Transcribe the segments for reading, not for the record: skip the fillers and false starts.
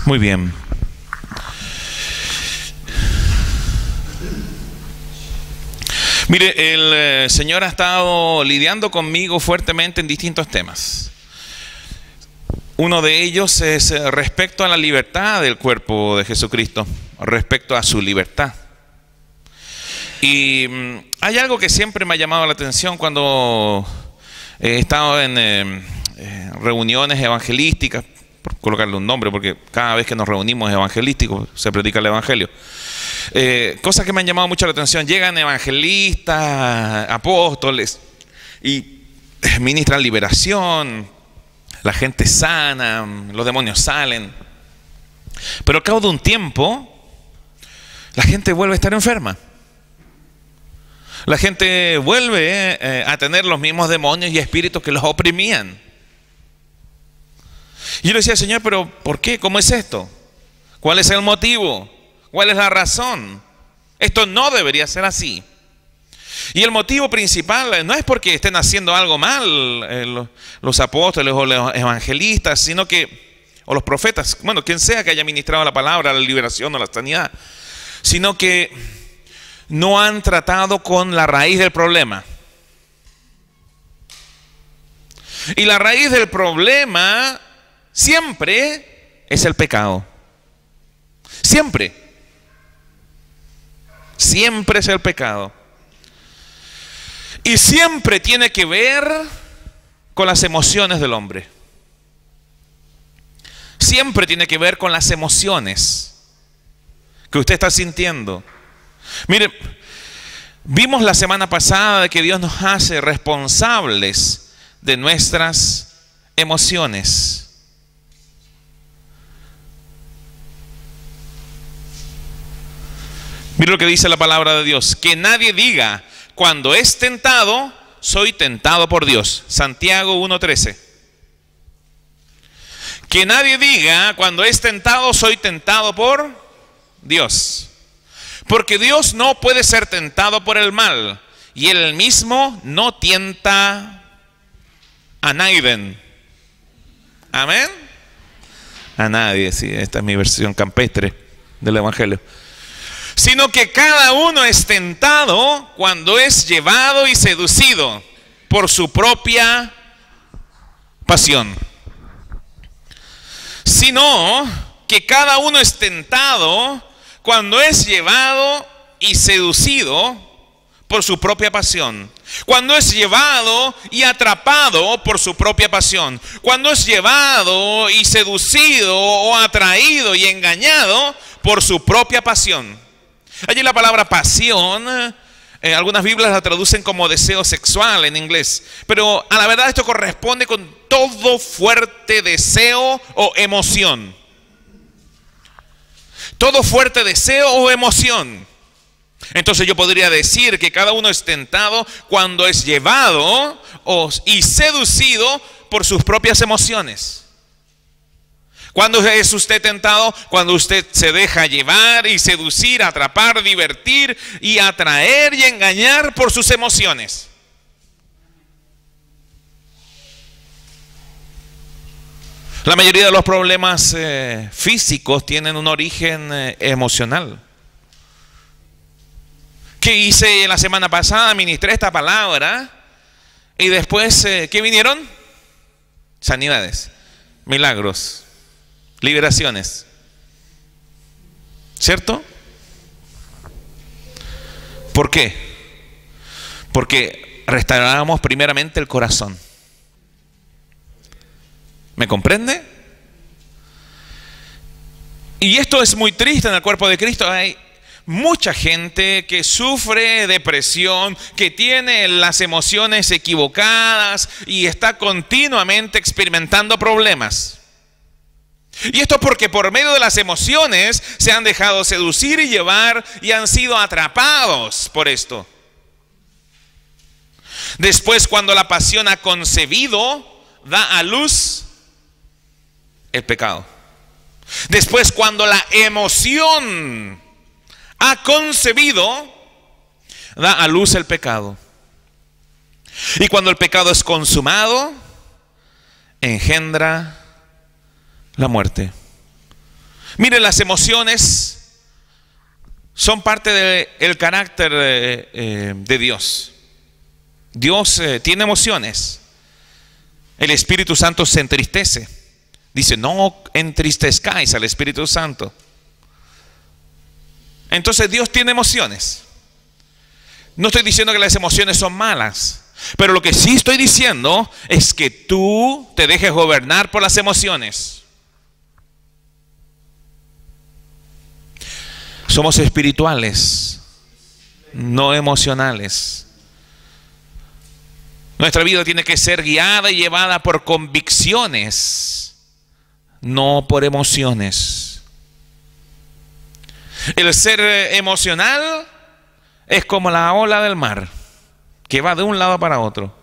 Muy bien. Mire, el Señor ha estado lidiando conmigo fuertemente en distintos temas. Uno de ellos es respecto a la libertad del cuerpo de Jesucristo, respecto a su libertad. Y hay algo que siempre me ha llamado la atención cuando he estado en reuniones evangelísticas, por colocarle un nombre, porque cada vez que nos reunimos evangelísticos se predica el evangelio. Cosas que me han llamado mucho la atención: llegan evangelistas, apóstoles y ministran liberación, la gente sana, los demonios salen, pero al cabo de un tiempo la gente vuelve a estar enferma. La gente vuelve a tener los mismos demonios y espíritus que los oprimían. Y yo le decía: Señor, pero ¿por qué? ¿Cómo es esto? ¿Cuál es el motivo? ¿Cuál es la razón? Esto no debería ser así. Y el motivo principal no es porque estén haciendo algo mal los apóstoles o los evangelistas, sino que, o los profetas, bueno, quien sea que haya ministrado la palabra, la liberación o la sanidad, sino que no han tratado con la raíz del problema. Y la raíz del problema siempre es el pecado. Siempre. Siempre es el pecado. Y siempre tiene que ver con las emociones del hombre. Siempre tiene que ver con las emociones que usted está sintiendo. Mire, vimos la semana pasada de que Dios nos hace responsables de nuestras emociones. Mire lo que dice la palabra de Dios: que nadie diga cuando es tentado, soy tentado por Dios. Santiago 1:13. Que nadie diga cuando es tentado, soy tentado por Dios. Porque Dios no puede ser tentado por el mal, y Él mismo no tienta a nadie. Amén. A nadie, sí, esta es mi versión campestre del Evangelio. Sino que cada uno es tentado cuando es llevado y seducido por su propia pasión. Sino que cada uno es tentado cuando es llevado y seducido por su propia pasión. Cuando es llevado y atrapado por su propia pasión. Cuando es llevado y seducido o atraído y engañado por su propia pasión. Allí la palabra pasión, algunas Biblias la traducen como deseo sexual en inglés, pero a la verdad esto corresponde con todo fuerte deseo o emoción. Todo fuerte deseo o emoción. Entonces yo podría decir que cada uno es tentado cuando es llevado y seducido por sus propias emociones. ¿Cuándo es usted tentado? Cuando usted se deja llevar y seducir, atrapar, divertir y atraer y engañar por sus emociones. La mayoría de los problemas físicos tienen un origen emocional. ¿Qué hice la semana pasada? Ministré esta palabra y después, ¿qué vinieron? Sanidades, milagros, liberaciones, ¿cierto? ¿Por qué? Porque restauramos primeramente el corazón. ¿Me comprende? Y esto es muy triste en el cuerpo de Cristo. Hay mucha gente que sufre depresión, que tiene las emociones equivocadas y está continuamente experimentando problemas. Y esto porque por medio de las emociones se han dejado seducir y llevar y han sido atrapados por esto. Después, cuando la pasión ha concebido, da a luz el pecado. Después, cuando la emoción ha concebido, da a luz el pecado. Y cuando el pecado es consumado, engendra la muerte. Mire, las emociones son parte del carácter de Dios. Dios tiene emociones. El Espíritu Santo se entristece. Dice, no entristezcáis al Espíritu Santo. Entonces Dios tiene emociones. No estoy diciendo que las emociones son malas, pero lo que sí estoy diciendo es que tú te dejes gobernar por las emociones. Somos espirituales, no emocionales. Nuestra vida tiene que ser guiada y llevada por convicciones, no por emociones. El ser emocional es como la ola del mar, que va de un lado para otro.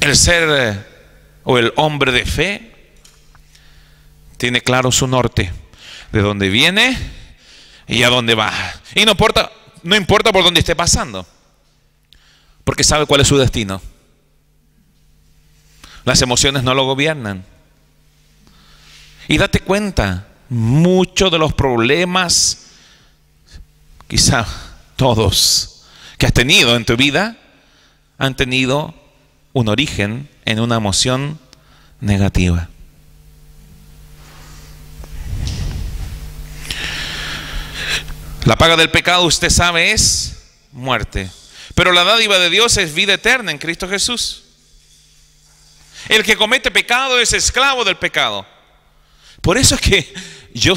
El ser o el hombre de fe tiene claro su norte, de dónde viene y a dónde va. Y no importa por dónde esté pasando, porque sabe cuál es su destino. Las emociones no lo gobiernan. Y date cuenta, muchos de los problemas, quizá todos, que has tenido en tu vida, han tenido un origen en una emoción negativa. La paga del pecado, usted sabe, es muerte. Pero la dádiva de Dios es vida eterna en Cristo Jesús. El que comete pecado es esclavo del pecado. Por eso es que yo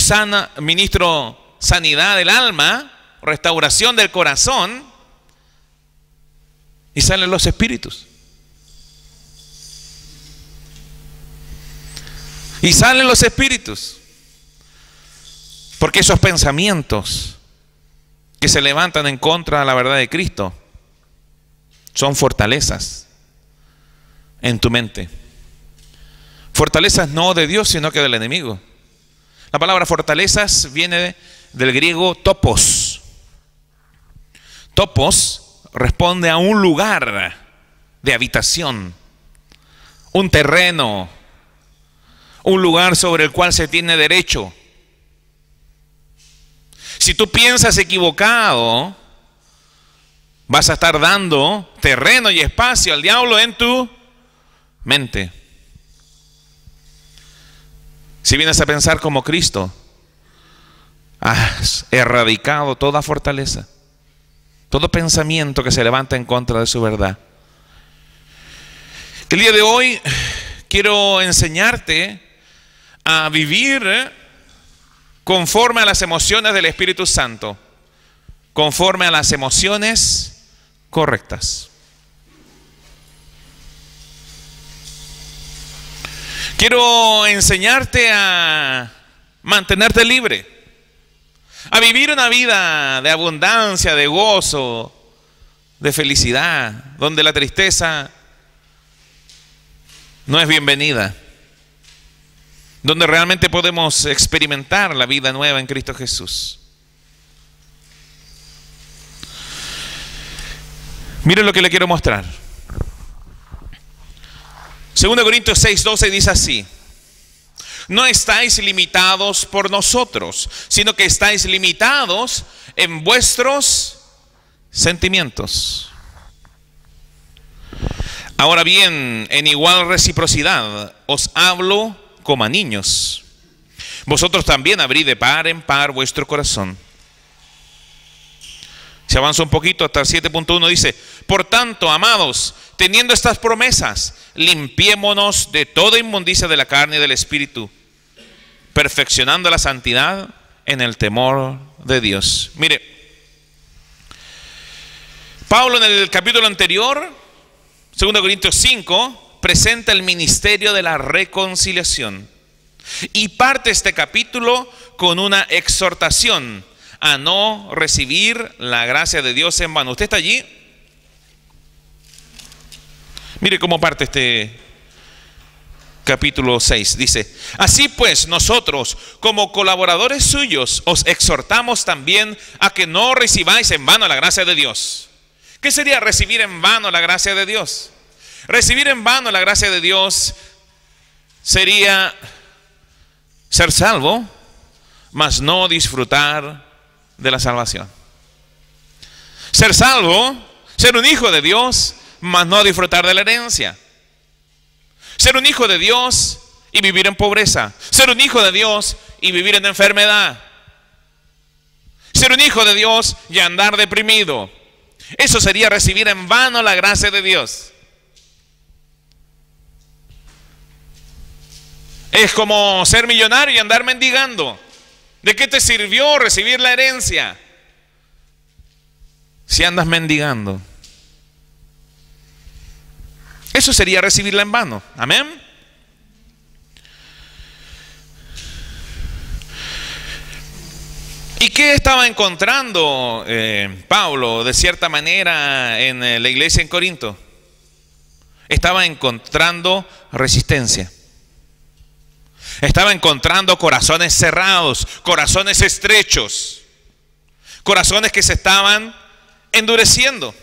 ministro sanidad del alma, restauración del corazón, y salen los espíritus. Y salen los espíritus. Porque esos pensamientos que se levantan en contra de la verdad de Cristo son fortalezas en tu mente. Fortalezas no de Dios, sino que del enemigo. La palabra fortalezas viene del griego topos. Topos responde a un lugar de habitación, un terreno, un lugar sobre el cual se tiene derecho. Si tú piensas equivocado, vas a estar dando terreno y espacio al diablo en tu mente. Si vienes a pensar como Cristo, has erradicado toda fortaleza, todo pensamiento que se levanta en contra de su verdad. El día de hoy quiero enseñarte a vivir conforme a las emociones del Espíritu Santo, conforme a las emociones correctas. Quiero enseñarte a mantenerte libre, a vivir una vida de abundancia, de gozo, de felicidad, donde la tristeza no es bienvenida, donde realmente podemos experimentar la vida nueva en Cristo Jesús. Miren lo que le quiero mostrar. 2 Corintios 6:12 dice así: no estáis limitados por nosotros, sino que estáis limitados en vuestros sentimientos. Ahora bien, en igual reciprocidad os hablo como a niños. Vosotros también abrid de par en par vuestro corazón. Se avanza un poquito hasta el 7.1, dice: por tanto, amados, teniendo estas promesas, limpiémonos de toda inmundicia de la carne y del espíritu, perfeccionando la santidad en el temor de Dios. Mire, Pablo en el capítulo anterior, 2 Corintios 5, presenta el ministerio de la reconciliación y parte este capítulo con una exhortación a no recibir la gracia de Dios en vano. ¿Usted está allí? Mire cómo parte este capítulo 6. Dice: así pues, nosotros como colaboradores suyos os exhortamos también a que no recibáis en vano la gracia de Dios. ¿Qué sería recibir en vano la gracia de Dios? Recibir en vano la gracia de Dios sería ser salvo, mas no disfrutar de la salvación. Ser salvo, ser un hijo de Dios, mas no disfrutar de la herencia. Ser un hijo de Dios y vivir en pobreza. Ser un hijo de Dios y vivir en enfermedad. Ser un hijo de Dios y andar deprimido. Eso sería recibir en vano la gracia de Dios. Es como ser millonario y andar mendigando. ¿De qué te sirvió recibir la herencia si andas mendigando? Eso sería recibirla en vano. Amén. ¿Y qué estaba encontrando Pablo de cierta manera en la iglesia en Corinto? Estaba encontrando resistencia. Estaba encontrando corazones cerrados, corazones estrechos, corazones que se estaban endureciendo.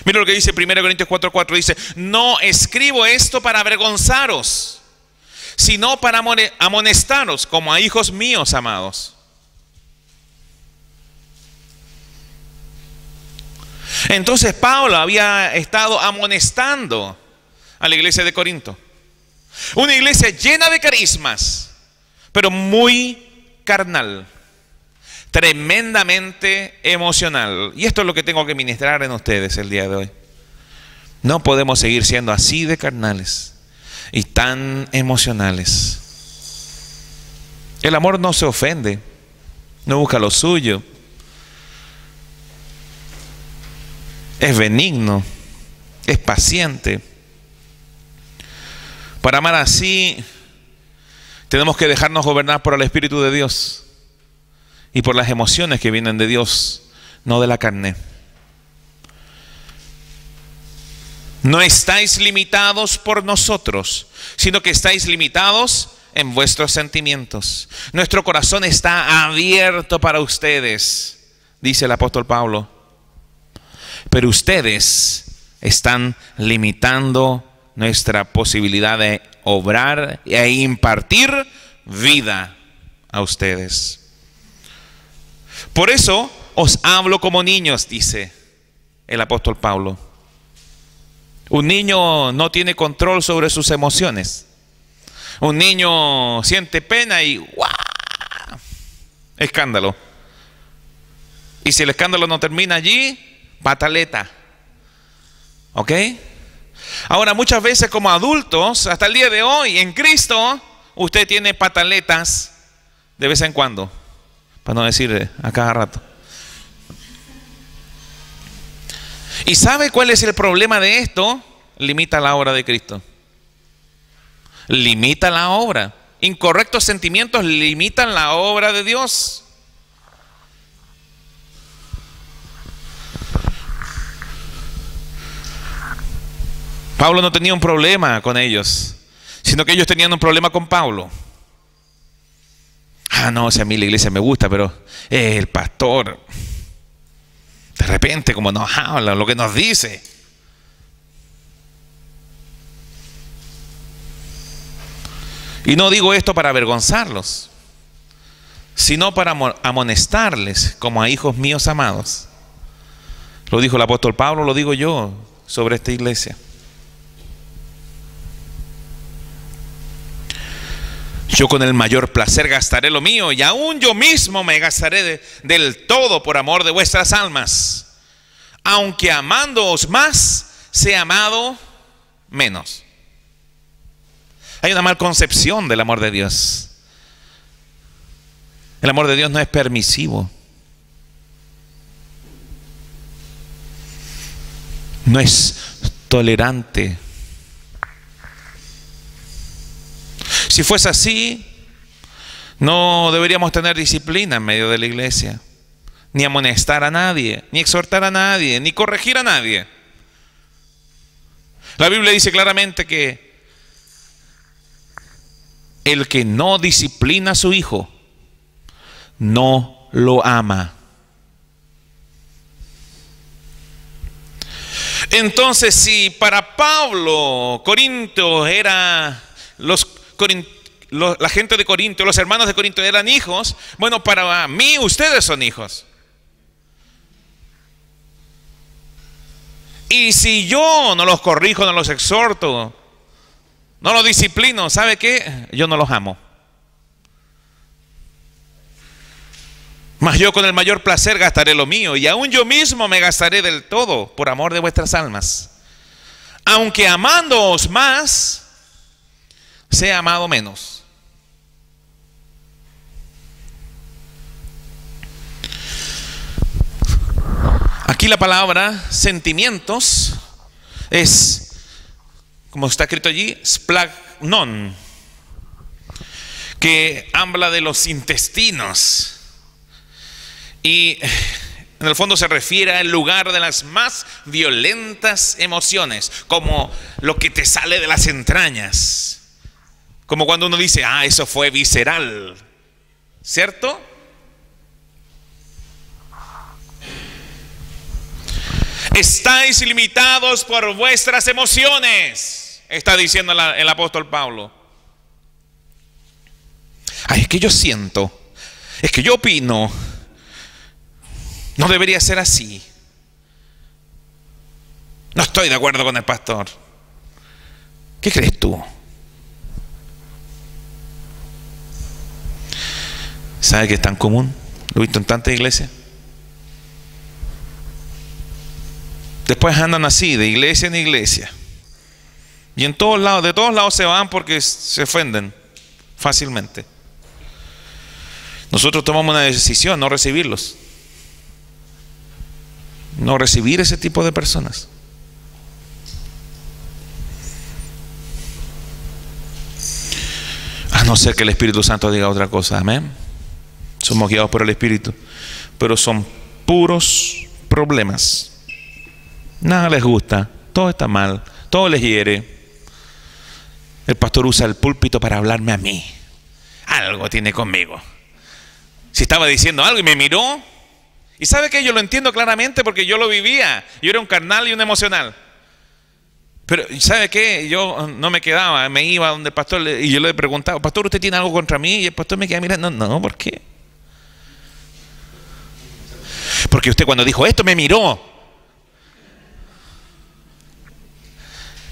Mira lo que dice 1 Corintios 4:4, dice: no escribo esto para avergonzaros, sino para amonestaros como a hijos míos amados. Entonces Pablo había estado amonestando a la iglesia de Corinto. Una iglesia llena de carismas, pero muy carnal, tremendamente emocional. Y esto es lo que tengo que ministrar en ustedes el día de hoy. No podemos seguir siendo así de carnales y tan emocionales. El amor no se ofende, no busca lo suyo, es benigno, es paciente. Para amar así, tenemos que dejarnos gobernar por el Espíritu de Dios y por las emociones que vienen de Dios, no de la carne. No estáis limitados por nosotros, sino que estáis limitados en vuestros sentimientos. Nuestro corazón está abierto para ustedes, dice el apóstol Pablo. Pero ustedes están limitando nuestra posibilidad de obrar e impartir vida a ustedes. Por eso os hablo como niños, dice el apóstol Pablo. Un niño no tiene control sobre sus emociones. Un niño siente pena y ¡guau! Escándalo. Y si el escándalo no termina allí, pataleta. ¿Ok? Ahora, muchas veces como adultos, hasta el día de hoy, en Cristo, usted tiene pataletas de vez en cuando, para no decir a cada rato. ¿Y sabe cuál es el problema de esto? Limita la obra de Cristo. Limita la obra. Incorrectos sentimientos limitan la obra de Dios. Pablo no tenía un problema con ellos, sino que ellos tenían un problema con Pablo. Ah, no, o sea, a mí la iglesia me gusta, pero el pastor, de repente, como nos habla, lo que nos dice. Y no digo esto para avergonzarlos, sino para amonestarles como a hijos míos amados. Lo dijo el apóstol Pablo, lo digo yo sobre esta iglesia. Yo con el mayor placer gastaré lo mío, y aún yo mismo me gastaré del todo por amor de vuestras almas, aunque amándoos más, sea amado menos. Hay una mal concepción del amor de Dios. El amor de Dios no es permisivo, no es tolerante. Si fuese así, no deberíamos tener disciplina en medio de la iglesia, ni amonestar a nadie, ni exhortar a nadie, ni corregir a nadie. La Biblia dice claramente que el que no disciplina a su hijo no lo ama. Entonces, si para Pablo, Corinto era la gente de Corinto, los hermanos de Corinto eran hijos. Bueno, para mí ustedes son hijos. Y si yo no los corrijo, no los exhorto, no los disciplino, ¿sabe qué? Yo no los amo. Mas yo con el mayor placer gastaré lo mío, y aún yo mismo me gastaré del todo por amor de vuestras almas. Aunque amándoos más, sea amado menos. Aquí la palabra sentimientos es, como está escrito allí, splagnon, que habla de los intestinos. Y en el fondo se refiere al lugar de las más violentas emociones, como lo que te sale de las entrañas. Como cuando uno dice, eso fue visceral, ¿cierto? Estáis limitados por vuestras emociones, está diciendo el apóstol Pablo. Es que yo siento, es que yo opino. No debería ser así. No estoy de acuerdo con el pastor. ¿Qué crees tú? ¿Sabe que es tan común? Lo he visto en tantas iglesias. Después andan así, de iglesia en iglesia. Y en todos lados, de todos lados se van porque se ofenden fácilmente. Nosotros tomamos una decisión, no recibirlos. No recibir ese tipo de personas. A no ser que el Espíritu Santo diga otra cosa. Amén. Somos guiados por el Espíritu, pero son puros problemas. Nada les gusta, todo está mal, todo les hiere. El pastor usa el púlpito para hablarme a mí. Algo tiene conmigo. Si estaba diciendo algo y me miró, y sabe que yo lo entiendo claramente porque yo lo vivía. Yo era un carnal y un emocional. Pero ¿sabe qué? Yo no me quedaba, me iba donde el pastor y yo le preguntaba, pastor, ¿usted tiene algo contra mí? Y el pastor me quedaba mirando, no, ¿por qué? Porque usted cuando dijo esto me miró.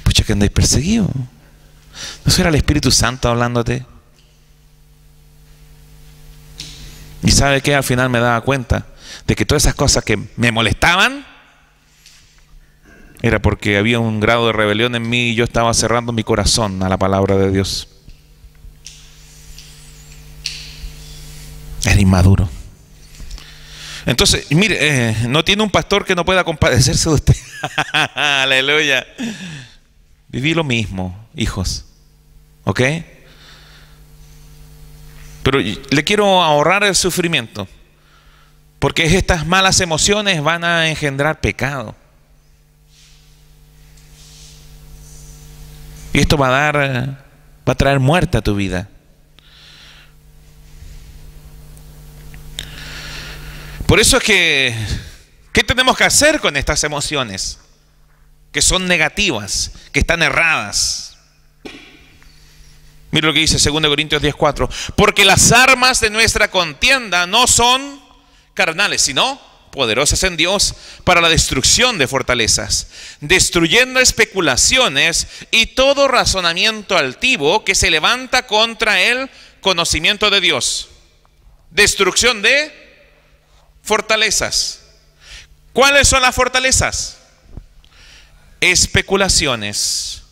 Pucha, que andáis perseguido. ¿No será el Espíritu Santo hablándote? Y ¿sabe qué? Al final me daba cuenta de que todas esas cosas que me molestaban era porque había un grado de rebelión en mí y yo estaba cerrando mi corazón a la palabra de Dios. Era inmaduro. Entonces, mire, no tiene un pastor que no pueda compadecerse de usted. Aleluya. Viví lo mismo, hijos. ¿Ok? Pero le quiero ahorrar el sufrimiento, porque estas malas emociones van a engendrar pecado. Y esto va a traer muerte a tu vida. Por eso es que, ¿qué tenemos que hacer con estas emociones? Que son negativas, que están erradas. Mira lo que dice 2 Corintios 10:4. Porque las armas de nuestra contienda no son carnales, sino poderosas en Dios para la destrucción de fortalezas, destruyendo especulaciones y todo razonamiento altivo que se levanta contra el conocimiento de Dios. Destrucción de fortalezas. ¿Cuáles son las fortalezas? Especulaciones,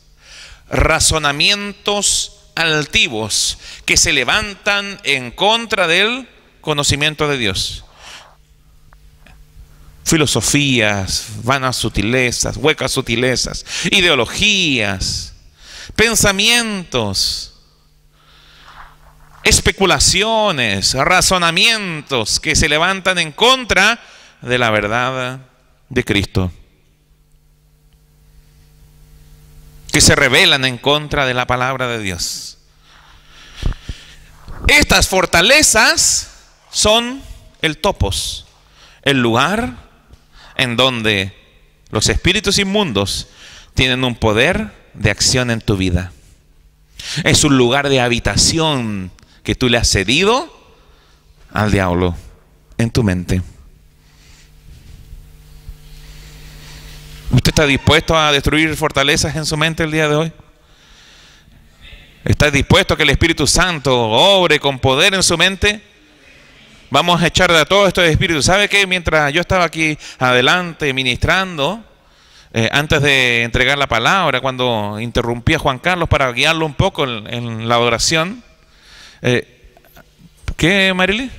razonamientos altivos que se levantan en contra del conocimiento de Dios. Filosofías, vanas sutilezas, huecas sutilezas, ideologías, pensamientos, especulaciones, razonamientos que se levantan en contra de la verdad de Cristo, que se rebelan en contra de la palabra de Dios. Estas fortalezas son el topos, el lugar en donde los espíritus inmundos tienen un poder de acción en tu vida. Es un lugar de habitación que tú le has cedido al diablo en tu mente. ¿Usted está dispuesto a destruir fortalezas en su mente el día de hoy? ¿Está dispuesto a que el Espíritu Santo obre con poder en su mente? Vamos a echarle a todo esto de espíritu. ¿Sabe qué? Mientras yo estaba aquí adelante ministrando, antes de entregar la palabra, cuando interrumpí a Juan Carlos para guiarlo un poco en la oración, ¿qué, Marily?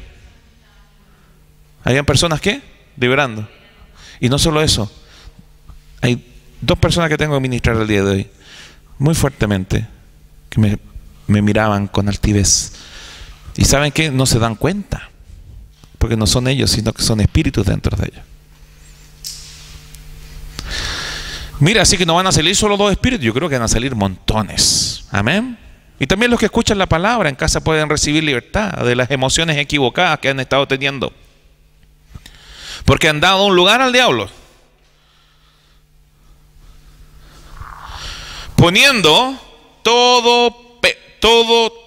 ¿Habían personas que? Liberando. Y no solo eso, hay dos personas que tengo que ministrar el día de hoy, muy fuertemente, que me miraban con altivez. ¿Y saben qué? No se dan cuenta, porque no son ellos, sino que son espíritus dentro de ellos. Mira, así que no van a salir solo dos espíritus, yo creo que van a salir montones. Amén. Y también los que escuchan la palabra en casa pueden recibir libertad de las emociones equivocadas que han estado teniendo, porque han dado un lugar al diablo, poniendo todo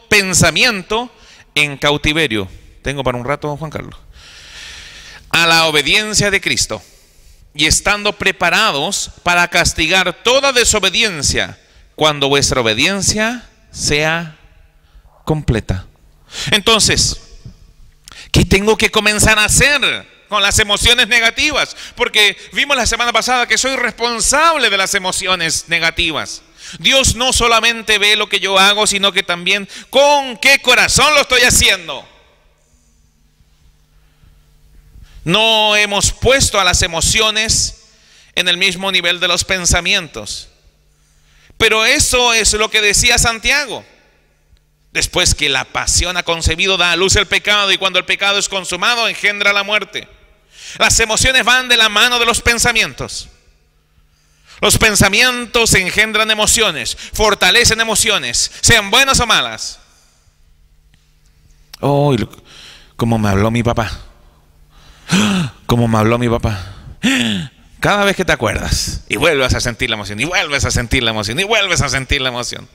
pensamiento en cautiverio. Tengo para un rato, Juan Carlos. A la obediencia de Cristo, y estando preparados para castigar toda desobediencia cuando vuestra obediencia sea completa. Entonces, ¿qué tengo que comenzar a hacer con las emociones negativas? Porque vimos la semana pasada que soy responsable de las emociones negativas. Dios no solamente ve lo que yo hago, sino que también con qué corazón lo estoy haciendo. No hemos puesto a las emociones en el mismo nivel de los pensamientos. Pero eso es lo que decía Santiago. Después que la pasión ha concebido, da a luz el pecado, y cuando el pecado es consumado, engendra la muerte. Las emociones van de la mano de los pensamientos. Los pensamientos engendran emociones, fortalecen emociones, sean buenas o malas. Oh, como me habló mi papá. Como me habló mi papá. Cada vez que te acuerdas y vuelves a sentir la emoción, y vuelves a sentir la emoción, y vuelves a sentir la emoción.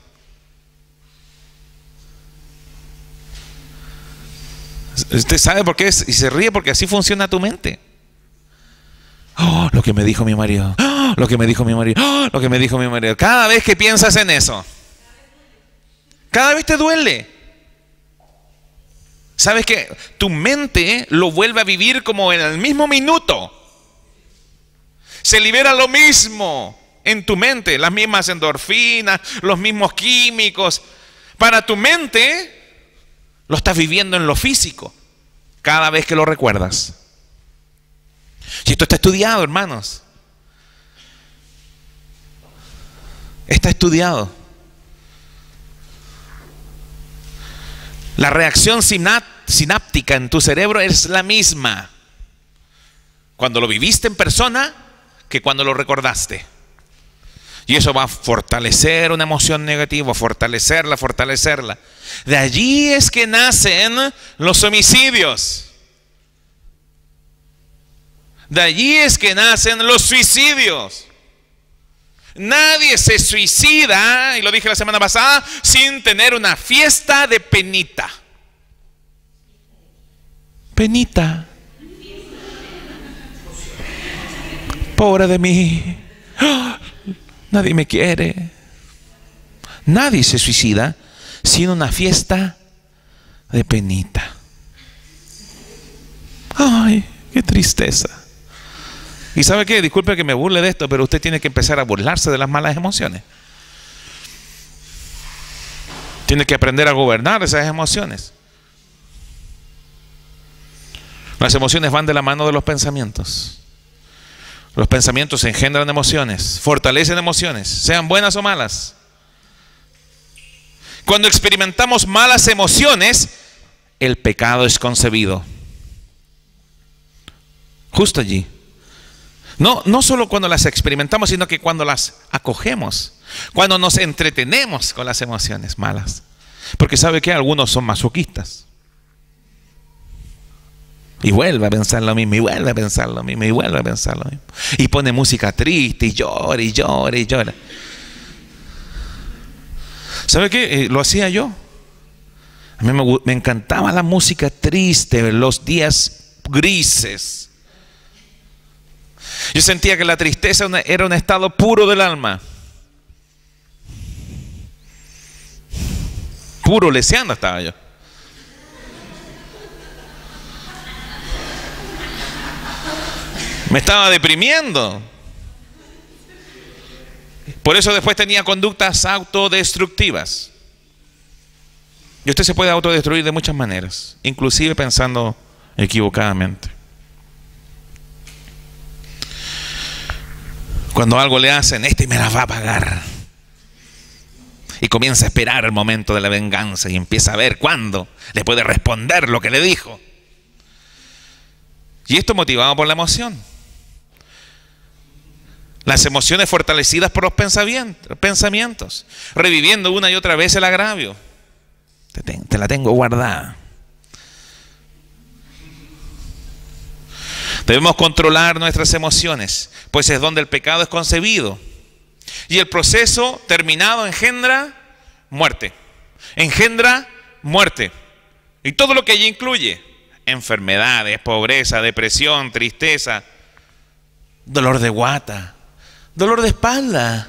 Usted sabe por qué es, y se ríe porque así funciona tu mente. Oh, lo que me dijo mi marido. Oh, lo que me dijo mi marido. Oh, lo que me dijo mi marido. Cada vez que piensas en eso, cada vez te duele. ¿Sabes qué? Tu mente lo vuelve a vivir como en el mismo minuto. Se libera lo mismo en tu mente, las mismas endorfinas, los mismos químicos. Para tu mente, lo estás viviendo en lo físico, cada vez que lo recuerdas. Y esto está estudiado, hermanos. Está estudiado. La reacción sináptica en tu cerebro es la misma cuando lo viviste en persona que cuando lo recordaste. Y eso va a fortalecer una emoción negativa, fortalecerla. De allí es que nacen los homicidios. De allí es que nacen los suicidios. Nadie se suicida, y lo dije la semana pasada, sin tener una fiesta de penita. Penita. Pobre de mí. Nadie me quiere. Nadie se suicida sin una fiesta de penita. Ay, qué tristeza. ¿Y sabe qué? Disculpe que me burle de esto, pero usted tiene que empezar a burlarse de las malas emociones. Tiene que aprender a gobernar esas emociones. Las emociones van de la mano de los pensamientos. Los pensamientos engendran emociones, fortalecen emociones, sean buenas o malas. Cuando experimentamos malas emociones, el pecado es concebido. Justo allí. No solo cuando las experimentamos, sino que cuando las acogemos, cuando nos entretenemos con las emociones malas. Porque sabe que algunos son masoquistas. Y vuelve a pensar lo mismo, y vuelve a pensar lo mismo, y vuelve a pensar lo mismo. Y pone música triste, y llora, y llora, y llora. ¿Sabe qué? Lo hacía yo. A mí me encantaba la música triste, los días grises. Yo sentía que la tristeza era un estado puro del alma. Puro leseando estaba yo. Me estaba deprimiendo. Por eso después tenía conductas autodestructivas. Y usted se puede autodestruir de muchas maneras, inclusive pensando equivocadamente. Cuando algo le hacen, este me la va a pagar. Y comienza a esperar el momento de la venganza y empieza a ver cuándo le puede responder lo que le dijo. Y esto motivado por la emoción. Las emociones fortalecidas por los pensamientos, reviviendo una y otra vez el agravio. Te la tengo guardada. Debemos controlar nuestras emociones, pues es donde el pecado es concebido. Y el proceso terminado engendra muerte. Engendra muerte. Y todo lo que allí incluye: enfermedades, pobreza, depresión, tristeza, dolor de guata, dolor de espalda,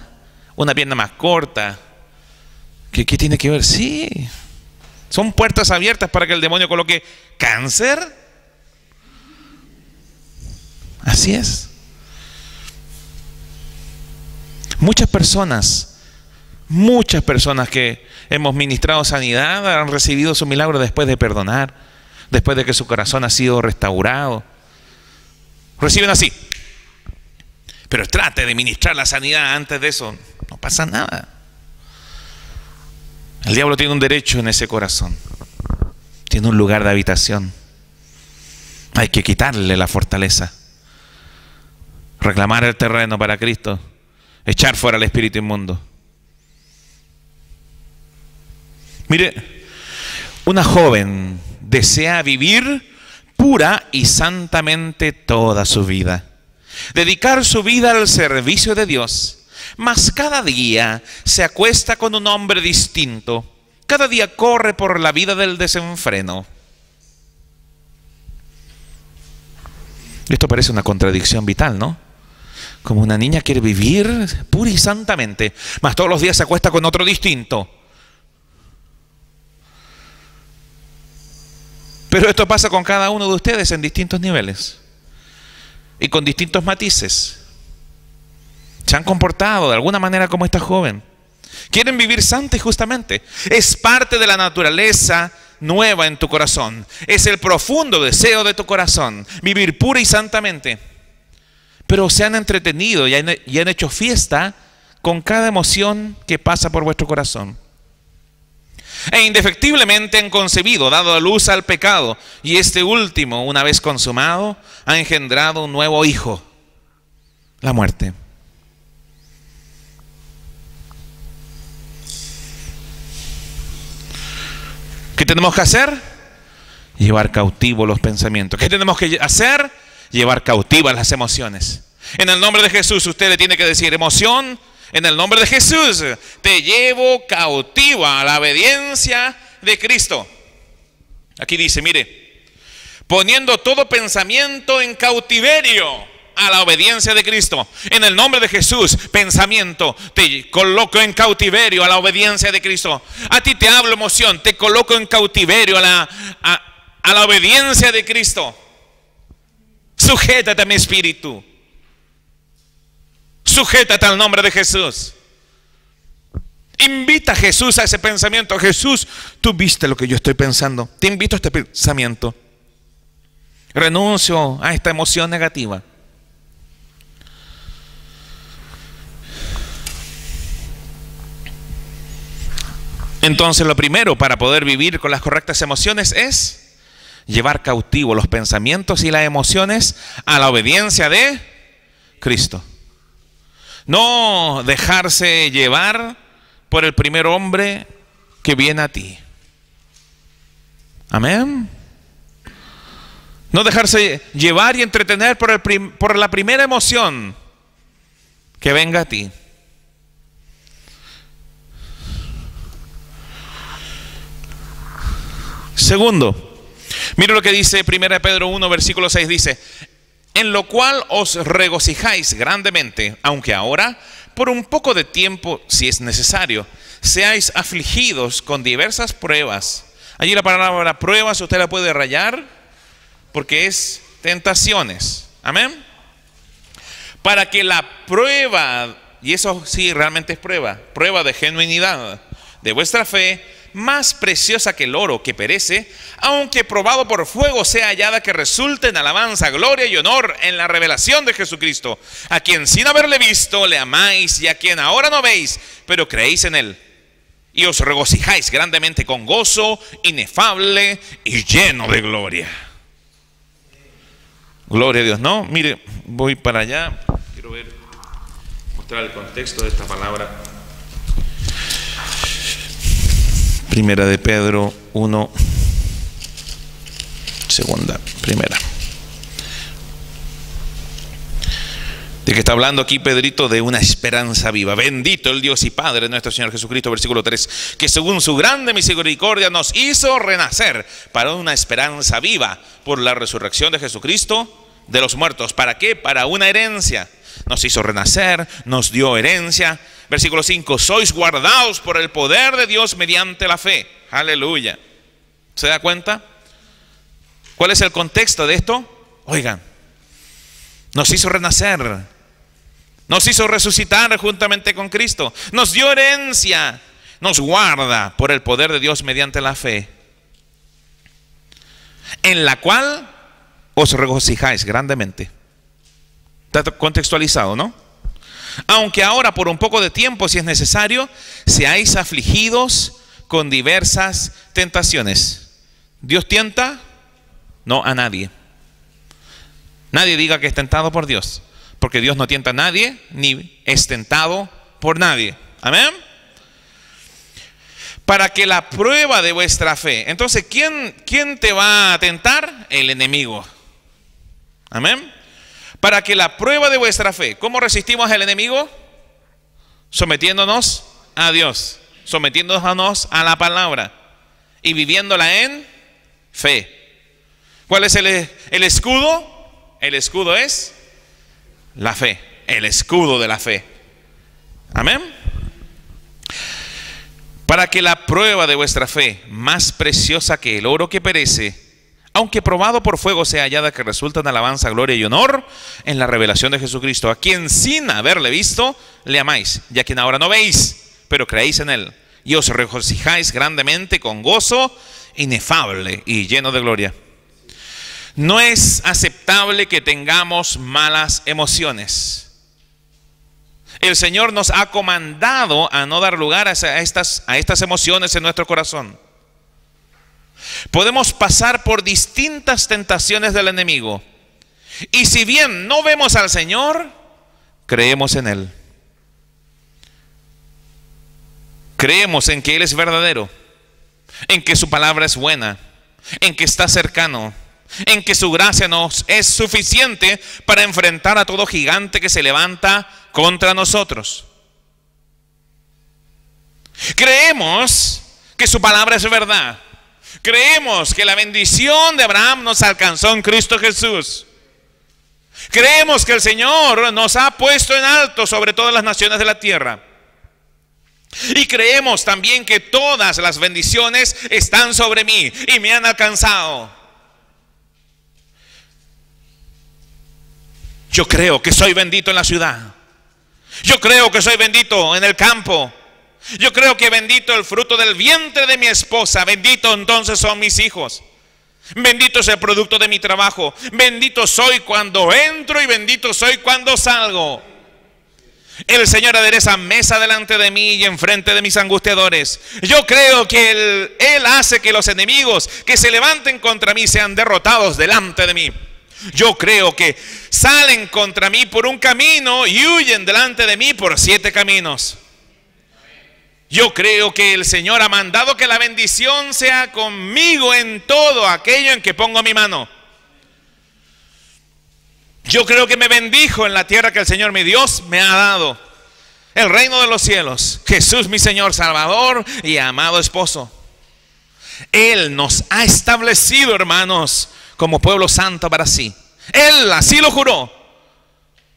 una pierna más corta. ¿Qué tiene que ver? Sí. Son puertas abiertas para que el demonio coloque cáncer. Así es. Muchas personas que hemos ministrado sanidad han recibido su milagro después de perdonar, después de que su corazón ha sido restaurado. Reciben así. Pero trate de ministrar la sanidad antes de eso. No pasa nada. El diablo tiene un derecho en ese corazón. Tiene un lugar de habitación. Hay que quitarle la fortaleza. Reclamar el terreno para Cristo. Echar fuera al espíritu inmundo. Mire, una joven desea vivir pura y santamente toda su vida. Dedicar su vida al servicio de Dios. Mas cada día se acuesta con un hombre distinto. Cada día corre por la vida del desenfreno. Esto parece una contradicción vital, ¿no? Como una niña quiere vivir pura y santamente, mas todos los días se acuesta con otro distinto. Pero esto pasa con cada uno de ustedes en distintos niveles y con distintos matices. Se han comportado de alguna manera como esta joven. Quieren vivir santa y justamente. Es parte de la naturaleza nueva en tu corazón. Es el profundo deseo de tu corazón, vivir pura y santamente. Pero se han entretenido y han hecho fiesta con cada emoción que pasa por vuestro corazón. E indefectiblemente han concebido, dado a luz al pecado, y este último, una vez consumado, ha engendrado un nuevo hijo, la muerte. ¿Qué tenemos que hacer? Llevar cautivos los pensamientos. ¿Qué tenemos que hacer? Llevar cautivas las emociones. En el nombre de Jesús usted le tiene que decir: emoción, en el nombre de Jesús te llevo cautiva a la obediencia de Cristo. Aquí dice, mire, poniendo todo pensamiento en cautiverio a la obediencia de Cristo. En el nombre de Jesús, pensamiento, te coloco en cautiverio a la obediencia de Cristo. A ti te hablo, emoción, te coloco en cautiverio a la obediencia de Cristo. Sujétate a mi espíritu. Sujétate al nombre de Jesús. Invita a Jesús a ese pensamiento. Jesús, tú viste lo que yo estoy pensando. Te invito a este pensamiento. Renuncio a esta emoción negativa. Entonces, lo primero para poder vivir con las correctas emociones es llevar cautivo los pensamientos y las emociones a la obediencia de Cristo. No dejarse llevar por el primer hombre que viene a ti. Amén. No dejarse llevar y entretener por la primera emoción que venga a ti. Segundo, mire lo que dice 1 Pedro 1, versículo 6, dice: en lo cual os regocijáis grandemente, aunque ahora, por un poco de tiempo, si es necesario, seáis afligidos con diversas pruebas. Allí la palabra pruebas usted la puede rayar, porque es tentaciones. Amén. Para que la prueba, y eso sí realmente es prueba de genuinidad de vuestra fe, más preciosa que el oro que perece, aunque probado por fuego, sea hallada, que resulte en alabanza, gloria y honor en la revelación de Jesucristo, a quien sin haberle visto le amáis, y a quien ahora no veis, pero creéis en él, y os regocijáis grandemente con gozo inefable y lleno de gloria. Gloria a Dios. No, mire, voy para allá. Quiero mostrar el contexto de esta palabra. Primera de Pedro 1, primera. ¿De qué está hablando aquí Pedrito? De una esperanza viva. Bendito el Dios y Padre de nuestro Señor Jesucristo, versículo 3, que según su grande misericordia nos hizo renacer para una esperanza viva por la resurrección de Jesucristo de los muertos. ¿Para qué? Para una herencia. Nos hizo renacer, nos dio herencia. Versículo 5, sois guardados por el poder de Dios mediante la fe. Aleluya. ¿Se da cuenta? ¿Cuál es el contexto de esto? Oigan, nos hizo renacer, nos hizo resucitar juntamente con Cristo, nos dio herencia, nos guarda por el poder de Dios mediante la fe, en la cual os regocijáis grandemente. Está contextualizado, ¿no? Aunque ahora por un poco de tiempo, si es necesario, seáis afligidos con diversas tentaciones. ¿Dios tienta? No, a nadie. Nadie diga que es tentado por Dios, porque Dios no tienta a nadie, ni es tentado por nadie. Amén. Para que la prueba de vuestra fe. Entonces, ¿quién te va a tentar? El enemigo. Amén. Para que la prueba de vuestra fe. ¿Cómo resistimos al enemigo? Sometiéndonos a Dios, sometiéndonos a la palabra y viviéndola en fe. ¿Cuál es el escudo? El escudo es la fe, el escudo de la fe. Amén. Para que la prueba de vuestra fe, más preciosa que el oro que perece, aunque probado por fuego, sea hallada, que resulta en alabanza, gloria y honor en la revelación de Jesucristo, a quien sin haberle visto le amáis, y a quien ahora no veis, pero creéis en él, y os regocijáis grandemente con gozo inefable y lleno de gloria. No es aceptable que tengamos malas emociones. El Señor nos ha comandado a no dar lugar a estas emociones en nuestro corazón. Podemos pasar por distintas tentaciones del enemigo, y si bien no vemos al Señor, creemos en Él. Creemos en que Él es verdadero, en que su palabra es buena, en que está cercano, en que su gracia nos es suficiente para enfrentar a todo gigante que se levanta contra nosotros. Creemos que su palabra es verdad. Creemos que la bendición de Abraham nos alcanzó en Cristo Jesús. Creemos que el Señor nos ha puesto en alto sobre todas las naciones de la tierra. Y creemos también que todas las bendiciones están sobre mí y me han alcanzado. Yo creo que soy bendito en la ciudad. Yo creo que soy bendito en el campo. Yo creo que bendito el fruto del vientre de mi esposa. Bendito entonces son mis hijos. Bendito es el producto de mi trabajo. Bendito soy cuando entro y bendito soy cuando salgo. El Señor adereza mesa delante de mí y enfrente de mis angustiadores. Yo creo que Él hace que los enemigos que se levanten contra mí sean derrotados delante de mí. Yo creo que salen contra mí por un camino y huyen delante de mí por 7 caminos. Yo creo que el Señor ha mandado que la bendición sea conmigo en todo aquello en que pongo mi mano. Yo creo que me bendijo en la tierra que el Señor mi Dios me ha dado. El reino de los cielos. Jesús mi Señor, Salvador y amado esposo. Él nos ha establecido, hermanos, como pueblo santo para sí. Él así lo juró.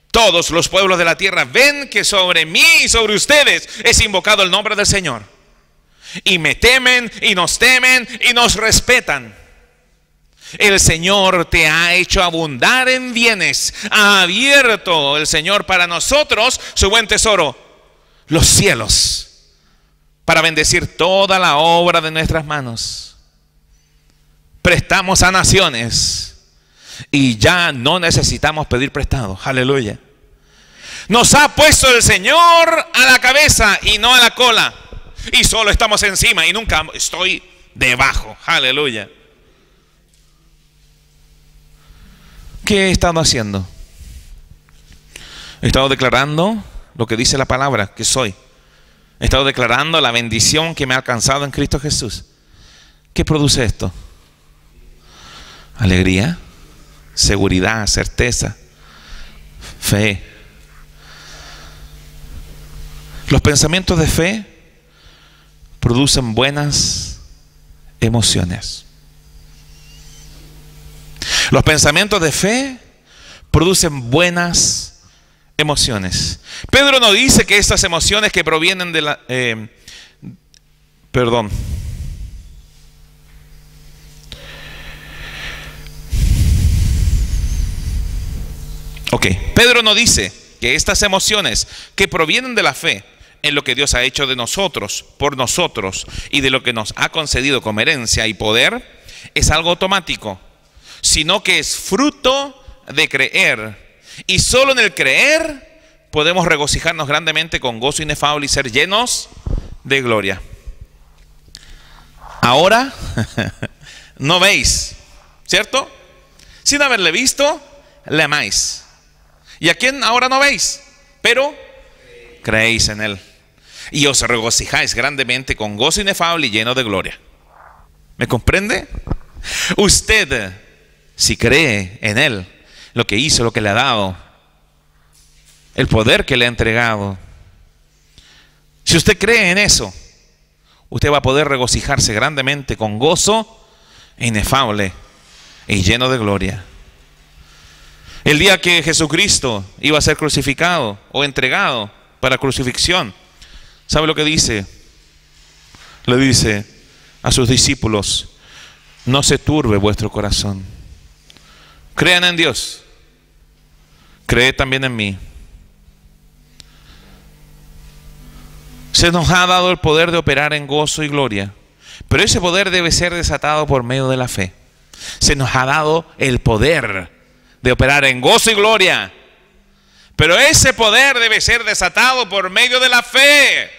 Todos los pueblos de la tierra ven que sobre mí y sobre ustedes es invocado el nombre del Señor. Y me temen y nos respetan. El Señor te ha hecho abundar en bienes. Ha abierto el Señor para nosotros su buen tesoro, los cielos, para bendecir toda la obra de nuestras manos. Prestamos a naciones y ya no necesitamos pedir prestado. Aleluya. Nos ha puesto el Señor a la cabeza y no a la cola. Y solo estamos encima y nunca estoy debajo. Aleluya. ¿Qué he estado haciendo? He estado declarando lo que dice la palabra que soy. He estado declarando la bendición que me ha alcanzado en Cristo Jesús. ¿Qué produce esto? Alegría, seguridad, certeza, fe. Los pensamientos de fe producen buenas emociones. Los pensamientos de fe producen buenas emociones. Pedro no dice que estas emociones que provienen de la... Pedro no dice que estas emociones que provienen de la fe en lo que Dios ha hecho de nosotros, por nosotros, y de lo que nos ha concedido como herencia y poder, es algo automático, sino que es fruto de creer. Y solo en el creer podemos regocijarnos grandemente con gozo inefable y ser llenos de gloria. Ahora no veis, ¿cierto? Sin haberle visto, le amáis. ¿Y a quién ahora no veis? Pero creéis en Él. Y os regocijáis grandemente con gozo inefable y lleno de gloria. ¿Me comprende? Usted, si cree en Él, lo que hizo, lo que le ha dado, el poder que le ha entregado, si usted cree en eso, usted va a poder regocijarse grandemente con gozo inefable y lleno de gloria. El día que Jesucristo iba a ser crucificado o entregado para crucifixión, ¿sabe lo que dice? Le dice a sus discípulos: no se turbe vuestro corazón. Crean en Dios. Creed también en mí. Se nos ha dado el poder de operar en gozo y gloria, pero ese poder debe ser desatado por medio de la fe. Se nos ha dado el poder de operar en gozo y gloria, pero ese poder debe ser desatado por medio de la fe.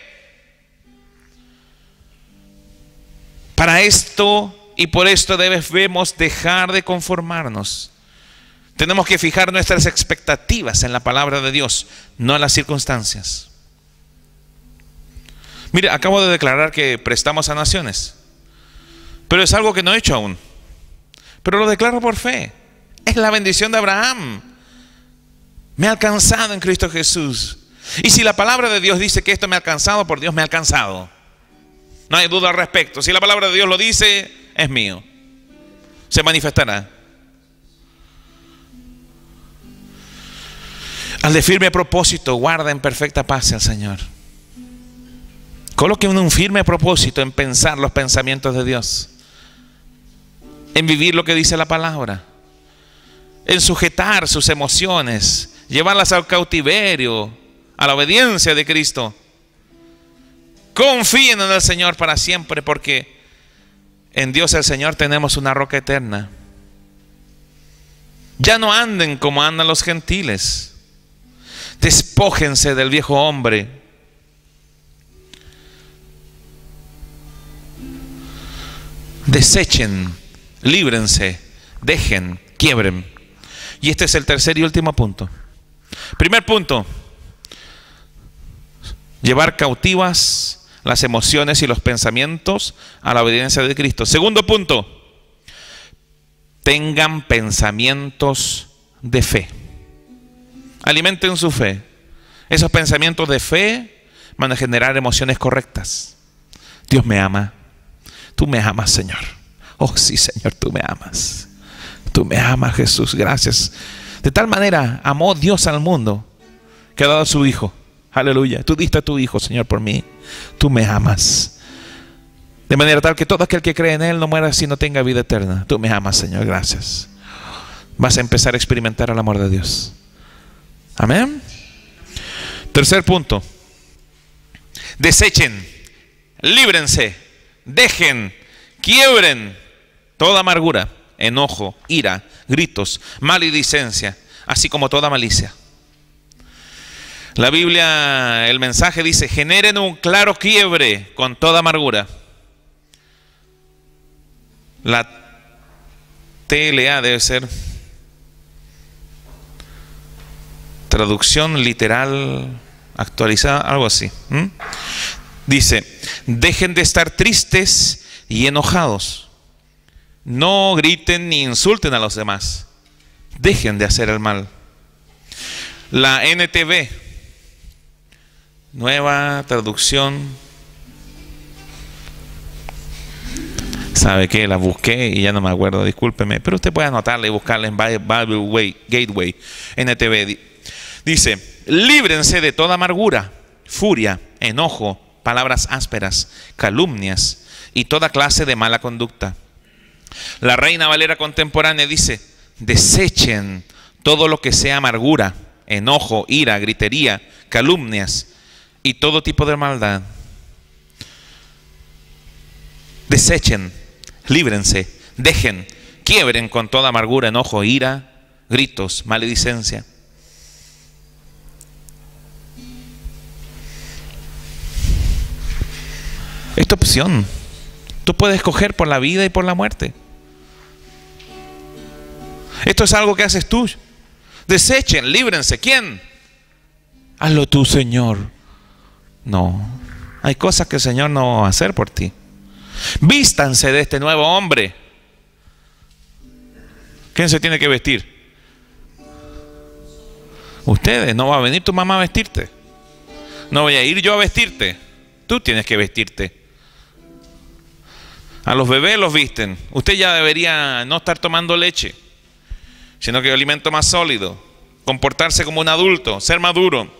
Para esto y por esto debemos dejar de conformarnos. Tenemos que fijar nuestras expectativas en la palabra de Dios, no en las circunstancias. Mire, acabo de declarar que prestamos a naciones, pero es algo que no he hecho aún. Pero lo declaro por fe. Es la bendición de Abraham. Me ha alcanzado en Cristo Jesús. Y si la palabra de Dios dice que esto me ha alcanzado, por Dios me ha alcanzado. No hay duda al respecto. Si la palabra de Dios lo dice, es mío. Se manifestará. Al de firme propósito, guarda en perfecta paz al Señor. Coloque un firme propósito en pensar los pensamientos de Dios, en vivir lo que dice la palabra, en sujetar sus emociones, llevarlas al cautiverio, a la obediencia de Cristo. Confíen en el Señor para siempre, porque en Dios el Señor tenemos una roca eterna. Ya no anden como andan los gentiles. Despójense del viejo hombre. Desechen, líbrense, dejen, quiebren. Y este es el tercer y último punto. Primer punto: llevar cautivas las emociones y los pensamientos a la obediencia de Cristo. Segundo punto: tengan pensamientos de fe. Alimenten su fe. Esos pensamientos de fe van a generar emociones correctas. Dios me ama. Tú me amas, Señor. Oh sí, Señor, tú me amas. Tú me amas, Jesús. Gracias. De tal manera amó Dios al mundo que ha dado a su Hijo. Aleluya. Tú diste a tu Hijo, Señor, por mí. Tú me amas. De manera tal que todo aquel que cree en Él no muera sino tenga vida eterna. Tú me amas, Señor. Gracias. Vas a empezar a experimentar el amor de Dios. Amén. Tercer punto. Desechen, líbrense, dejen, quiebren toda amargura, enojo, ira, gritos, maledicencia, así como toda malicia. La Biblia, el mensaje dice: generen un claro quiebre con toda amargura. La TLA debe ser traducción literal actualizada, algo así. Dice: dejen de estar tristes y enojados. No griten ni insulten a los demás. Dejen de hacer el mal. La NTV, nueva traducción. ¿Sabe qué? La busqué y ya no me acuerdo, discúlpeme. Pero usted puede anotarla y buscarla en Bible Gateway, NTV. Dice: líbrense de toda amargura, furia, enojo, palabras ásperas, calumnias y toda clase de mala conducta. La Reina Valera contemporánea dice: desechen todo lo que sea amargura, enojo, ira, gritería, calumnias y todo tipo de maldad. Desechen, líbrense, dejen, quiebren con toda amargura, enojo, ira, gritos, maledicencia. Es tu opción. Tú puedes escoger por la vida y por la muerte. Esto es algo que haces tú. Desechen, líbrense. ¿Quién? Hazlo tú, Señor. No. Hay cosas que el Señor no va a hacer por ti. Vístanse de este nuevo hombre. ¿Quién se tiene que vestir? Ustedes. No va a venir tu mamá a vestirte. No voy a ir yo a vestirte. Tú tienes que vestirte. A los bebés los visten. Usted ya debería no estar tomando leche, sino que alimento más sólido. Comportarse como un adulto, ser maduro.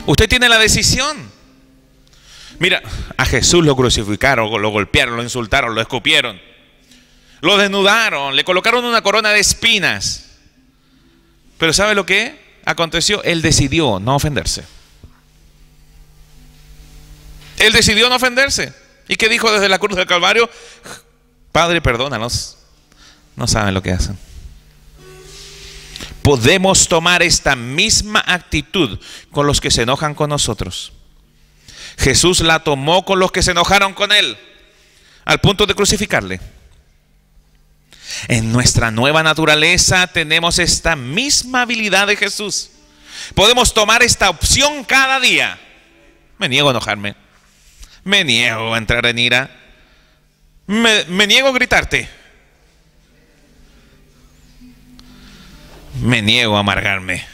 Usted tiene la decisión. Mira, a Jesús lo crucificaron, lo golpearon, lo insultaron, lo escupieron, lo desnudaron, le colocaron una corona de espinas. Pero ¿sabe lo que aconteció? Él decidió no ofenderse. Él decidió no ofenderse. ¿Y qué dijo desde la cruz del Calvario? Padre, perdónanos. No saben lo que hacen. Podemos tomar esta misma actitud con los que se enojan con nosotros. Jesús la tomó con los que se enojaron con Él, al punto de crucificarle. En nuestra nueva naturaleza tenemos esta misma habilidad de Jesús. Podemos tomar esta opción cada día. Me niego a enojarme. Me niego a entrar en ira. Me niego a gritarte. Me niego a amargarme.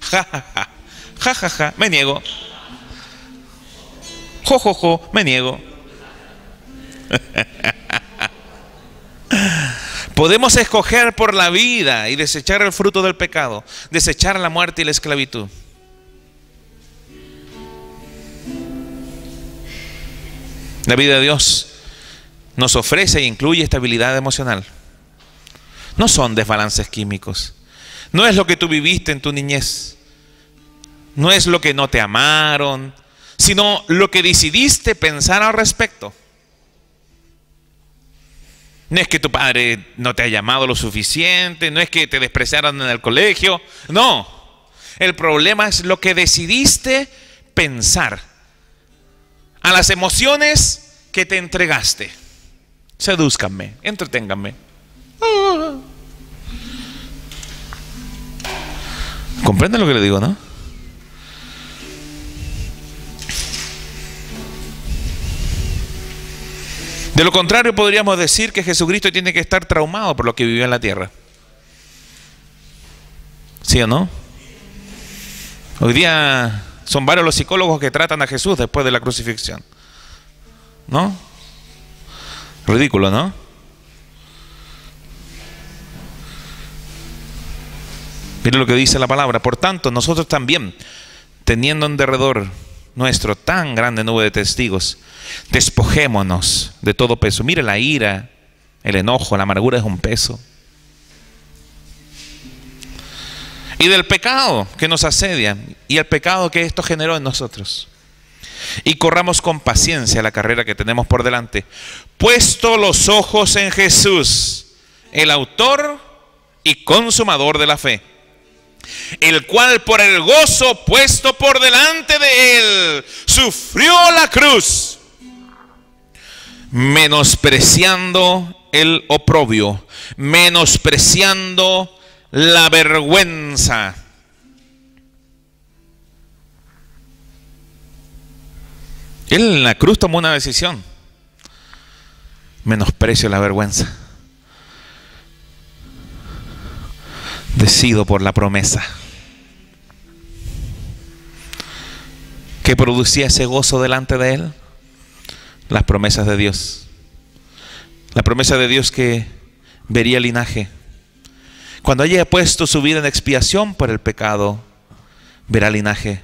Ja, ja, ja. Ja, ja, ja. Me niego. Jo, jo, jo. Me niego. Podemos escoger por la vida y desechar el fruto del pecado, desechar la muerte y la esclavitud. La vida de Dios nos ofrece e incluye estabilidad emocional. No son desbalances químicos. No es lo que tú viviste en tu niñez. No es lo que no te amaron, sino lo que decidiste pensar al respecto. No es que tu padre no te haya amado lo suficiente, no es que te despreciaron en el colegio. No, el problema es lo que decidiste pensar, a las emociones que te entregaste. Sedúzcanme, entreténganme. ¿Comprenden lo que le digo, no? De lo contrario, podríamos decir que Jesucristo tiene que estar traumado por lo que vivió en la tierra. ¿Sí o no? Hoy día son varios los psicólogos que tratan a Jesús después de la crucifixión. ¿No? Ridículo, ¿no? Mire lo que dice la palabra. Por tanto, nosotros también, teniendo en derredor nuestro tan grande nube de testigos, despojémonos de todo peso. Mire, la ira, el enojo, la amargura es un peso. Y del pecado que nos asedia y el pecado que esto generó en nosotros. Y corramos con paciencia la carrera que tenemos por delante, puesto los ojos en Jesús, el autor y consumador de la fe, el cual por el gozo puesto por delante de él sufrió la cruz, menospreciando el oprobio, menospreciando la vergüenza. Él en la cruz tomó una decisión: menosprecio la vergüenza, decido por la promesa. ¿Qué producía ese gozo delante de él? Las promesas de Dios. La promesa de Dios que vería linaje. Cuando haya puesto su vida en expiación por el pecado, verá linaje,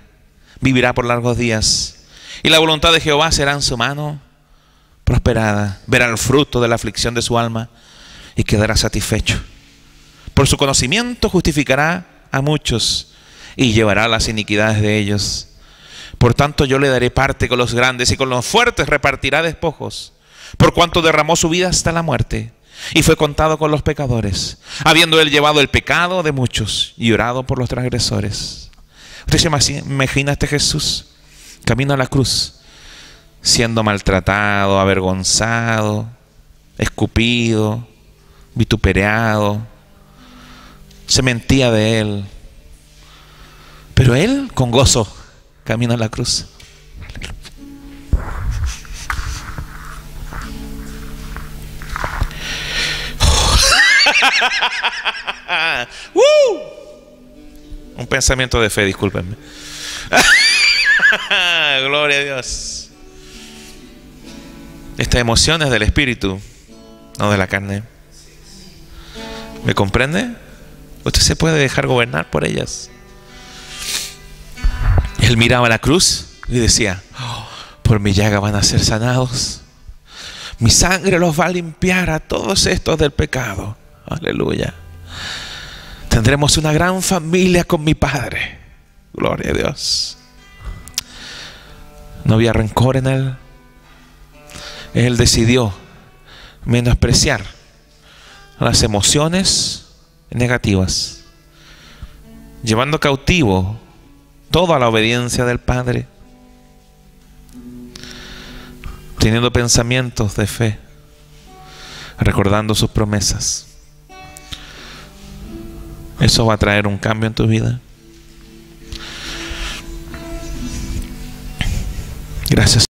vivirá por largos días, y la voluntad de Jehová será en su mano prosperada. Verá el fruto de la aflicción de su alma y quedará satisfecho. Por su conocimiento justificará a muchos y llevará las iniquidades de ellos. Por tanto, yo le daré parte con los grandes, y con los fuertes repartirá despojos, por cuanto derramó su vida hasta la muerte y fue contado con los pecadores, habiendo él llevado el pecado de muchos y orado por los transgresores. ¿Usted se imagina a este Jesús camino a la cruz, siendo maltratado, avergonzado, escupido, vituperado? Se mentía de él, pero él con gozo camina a la cruz. Un pensamiento de fe, discúlpenme. Gloria a Dios. Esta emoción es del espíritu, no de la carne. ¿Me comprende? Usted se puede dejar gobernar por ellas. Él miraba la cruz y decía: oh, por mi llaga van a ser sanados. Mi sangre los va a limpiar a todos estos del pecado. Aleluya. Tendremos una gran familia con mi Padre. Gloria a Dios. No había rencor en él. Él decidió menospreciar las emociones negativas, llevando cautivo todo a la obediencia del Padre, teniendo pensamientos de fe, recordando sus promesas. Eso va a traer un cambio en tu vida. Gracias.